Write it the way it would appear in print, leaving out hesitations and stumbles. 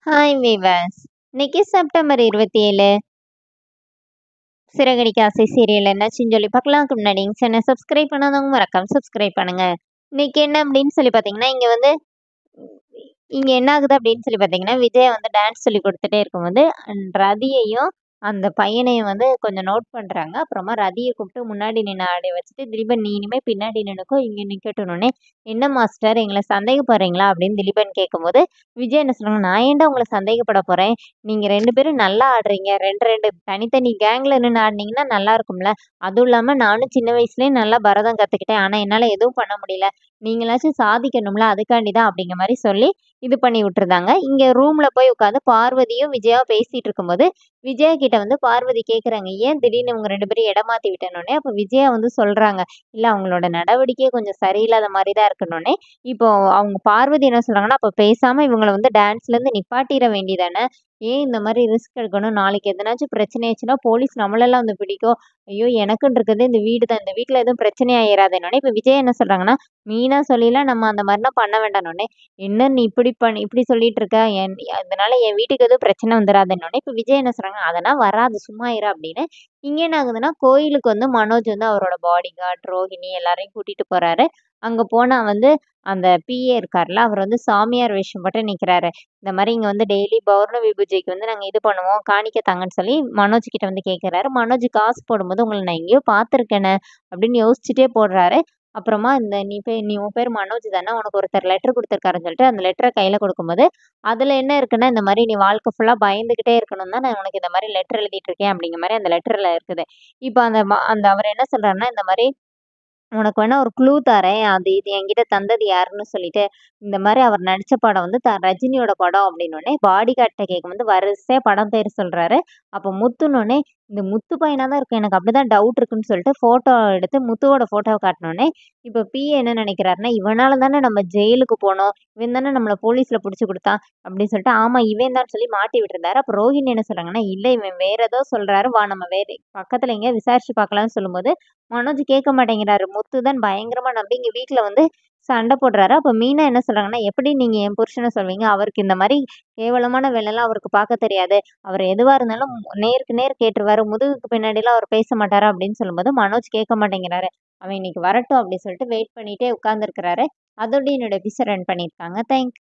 Hi viewers. இன்னைக்கு September 27 Siragadikka ஆசை serial என்னாச்சுன்னு சொல்லி பார்க்கலாம்க்கு முன்னாடி சேனல் சப்ஸ்கிரைப் பண்ணாதவங்க மறக்காம சப்ஸ்கிரைப் பண்ணுங்க. இன்னைக்கு என்ன அப்படின்னு சொல்லி பார்த்தீங்கன்னா, இங்க என்ன ஆகுது அப்படின்னு சொல்லி பார்த்தீங்கன்னா, விஜய் வந்து டான்ஸ் சொல்லி கொடுத்துட்டே இருக்கும்போது ரதியையும் அந்த பையனையும் வந்து கொஞ்சம் நோட் பண்றாங்க. அப்புறமா ரதியை கூப்பிட்டு முன்னாடி நின்று ஆடி வச்சுட்டு திலீபன் நீ இனிமே பின்னாடி நின்னுக்கோ இங்க நிக்கட்டும்னே, என்ன மாஸ்டர் எங்களை சந்தேகப்படுறீங்களா அப்படின்னு திலீபன் கேட்கும்போது விஜய் என்ன சொல்றாங்க, நான் ஏன்டா உங்களை சந்தேகப்பட போறேன், நீங்க 2 பேரும் நல்லா ஆடுறீங்க. 2 தனித்தனி கேங்ல நின்னு ஆடுனீங்கன்னா நல்லா இருக்கும்ல. அதுவும் இல்லாம நானும் சின்ன வயசுலயே நல்லா பரதம் கத்துக்கிட்டேன். ஆனா என்னால எதுவும் பண்ண முடியல. நீங்களாச்சும் சாதிக்கணும்ல அதுக்காண்டி தான் அப்படிங்கிற மாரி சொல்லி இது பண்ணி விட்டுருந்தாங்க. இங்க ரூம்ல போய் உட்காந்து பார்வதியும் விஜயாவும் பேசிட்டு இருக்கும்போது, விஜயா கிட்ட வந்து பார்வதி கேட்குறாங்க, ஏன் திடீர்னு இவங்க 2 பேரும் இடமாத்தி விட்டேன்னோனே, அப்ப விஜயா வந்து சொல்றாங்க, இல்ல அவங்களோட நடவடிக்கையே கொஞ்சம் சரியில்லாத மாரி தான் இருக்குன்னோனே, இப்போ அவங்க பார்வதி என்ன சொல்றாங்கன்னா, அப்ப பேசாம இவங்கள வந்து டான்ஸ்லேருந்து நிப்பாட்டிற வேண்டியதானே? ஏன் இந்த மாரி ரிஸ்க் எடுக்கணும்? நாளைக்கு எதனாச்சும் பிரச்சனை ஆச்சுன்னா, போலீஸ் நம்மளெல்லாம் வந்து பிடிக்கும். ஐயோ! எனக்குன்னு இருக்கிறது இந்த வீடு தான். இந்த வீட்ல எதுவும் பிரச்சனை ஆயிறாதேன்னோனே, இப்ப விஜய் என்ன சொல்றாங்கன்னா, மீனா சொல்லிலாம் நம்ம அந்த மாரிலாம் பண்ண வேண்டான்னோனே, என்ன நீ இப்படி சொல்லிட்டு இருக்க? அதனால என் வீட்டுக்கு எதுவும் பிரச்சனை வந்துராதுன்னோனே, இப்ப விஜய் என்ன சொல்றாங்க, அதெல்லாம் வராது சும்மா இரு அப்படின்னு. இங்க என்ன ஆகுதுன்னா, கோயிலுக்கு வந்து மனோஜ் வந்து அவரோட பாடி கார்ட், ரோஹிணி எல்லாரையும் கூட்டிட்டு போறாரு. அங்க போனா வந்து அந்த பிஏ இருக்கார்ல, அவர் வந்து சாமியார் வேஷம் போட்டு நிக்கிறாரு. இந்த மாரி இங்க வந்து டெய்லி பௌர்ணமி பூஜைக்கு வந்து நாங்க இது பண்ணுவோம். காணிக்கை தாங்கன்னு சொல்லி மனோஜ் கிட்ட வந்து கேட்குறாரு. மனோஜ் காசு போடும்போது உங்கள நான் எங்கேயோ பார்த்துருக்கேனே அப்படின்னு யோசிச்சுட்டே போடுறாரு. அப்புறமா இந்த நீ உன் பேர் மனோஜ் தானே, உனக்கு ஒருத்தர் லெட்டர் குடுத்துருக்காருன்னு சொல்லிட்டு அந்த லெட்டர கையில குடுக்கும்போது, அதுல என்ன இருக்குன்னா, இந்த மாரி நீ வாழ்க்கை ஃபுல்லா பயந்துகிட்டே இருக்கணும் தான் நான் உனக்கு இந்த மாரி லெட்டர் எழுதிட்டு இருக்கேன் அப்படிங்கிற மாரி அந்த லெட்டர்ல இருக்குது. இப்ப அந்த அவர் என்ன சொல்றாருன்னா, இந்த மாரி உனக்கு வேணா ஒரு க்ளூ தரேன். இது என்கிட்ட தந்தது யாருன்னு சொல்லிட்டு, இந்த மாரி அவர் நடிச்ச படம் வந்து ரஜினியோட படம் அப்படின்னோனே, பாடிகார்ட்ட கேட்கும்போது வரிசையா படம் பேர் சொல்றாரு. அப்ப முத்துனோனே, இந்த முத்து பையனா தான் இருக்கும். எனக்கு அப்படிதான் டவுட் இருக்குன்னு சொல்லிட்டு ஃபோட்டோ எடுத்து முத்துவோட ஃபோட்டோவ காட்டுனோனே, இப்ப பிஏ என்ன நினைக்கிறாருன்னா, இவனால தானே நம்ம ஜெயிலுக்கு போனோம். இவன் தானே நம்மள போலீஸ்ல புடிச்சு குடுத்தான் அப்படின்னு சொல்லிட்டு, ஆமா இவன் தான் சொல்லி மாட்டி விட்டுருந்தாரு. அப்ப ரோஹிணி என்ன சொல்றாங்கன்னா, இல்ல இவன் வேற ஏதோ சொல்றாரு. வா நம்ம வேற பக்கத்துல எங்கேயாவது விசாரிச்சு பார்க்கலாம்னு சொல்லும்போது, மனோஜ் கேட்க மாட்டேங்கிறாரு. முத்து தான் பயங்கரமா நம்பி இங்க வீட்ல வந்து சண்டை போடுறாரு. அப்ப மீனா என்ன சொல்றாங்கன்னா, எப்படி நீங்க என் புருஷன சொல்வீங்க? அவருக்கு இந்த மாரி கேவலமான வேலைலாம் அவருக்கு பார்க்க தெரியாது. அவர் எதுவா இருந்தாலும் நேருக்கு நேர் கேட்டுருவாரு. முதுகுக்கு பின்னாடிலாம் அவர் பேச மாட்டாரு அப்படின்னு சொல்லும்போது, மனோஜ் கேட்க மாட்டேங்கிறாரு. அவன் இன்னைக்கு வரட்டும் அப்படின்னு சொல்லிட்டு வெயிட் பண்ணிட்டே உட்கார்ந்துருக்கிறாரு. அதோட என்னோட எபிசோட் ரன் பண்ணியிருக்காங்க. தேங்க்ஸ்.